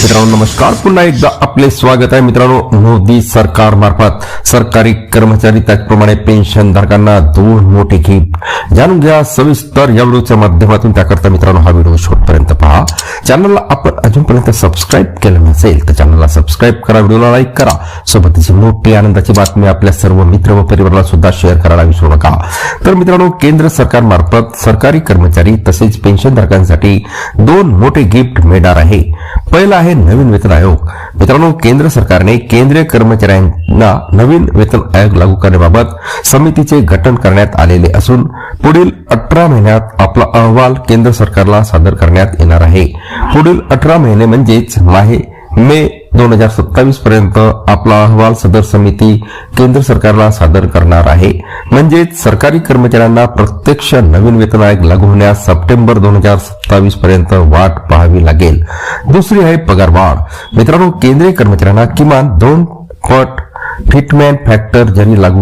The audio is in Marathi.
मित्रांनो नमस्कार, पुन्हा एकदा आपले स्वागत आहे. मित्रांनो, मोदी सरकार मार्फत सरकारी कर्मचारी त्याचप्रमाणे पेन्शनधारकांना दोन मोठी गिफ्ट जाणून घ्या सविस्तर या व्हिडिओच्या माध्यमातून. त्याकरता मित्रांनो हा व्हिडिओ शेवटपर्यंत पहा. चॅनलला आपण अजूनपर्यंत सबस्क्राईब केलं नसेल तर चॅनलला सबस्क्राईब करा, व्हिडिओला लाईक करा, सोबतच मोठी आनंदाची बातमी आपल्या सर्व मित्र व परिवाराला सुद्धा शेअर करायला विसरू नका. तर मित्रांनो, केंद्र सरकार मार्फत सरकारी कर्मचारी तसेच पेन्शनधारकांसाठी दोन मोठे गिफ्ट मिळणार आहे. पहिला आहे नवीन वेतन आयोग. मित्रांनो, केंद्र सरकारने केंद्रीय कर्मचाऱ्यांना नवीन वेतन आयोग लागू करण्याबाबत समितीचे गठन करण्यात आलेले असून पुढील 18 महिन्यात आपला अहवाल केंद्र सरकारला सादर करण्यात येणार आहे. पुढील 18 महिने म्हणजेच मे 2027 पर्यंत आपला अहवाल सदर समिती केंद्र सरकारला सादर करणार आहे. म्हणजेच सरकारी कर्मचाऱ्यांना प्रत्यक्ष नवीन वेतन आयोग लागू होण्यास सप्टेंबर 2027 पर्यंत वाट पाहावी लागेल. दुसरी आहे पगारवाढ. मित्रांनो, केंद्रीय कर्मचाऱ्यांना किमान 2 पट फिटमॅन फॅक्टर जरी लागू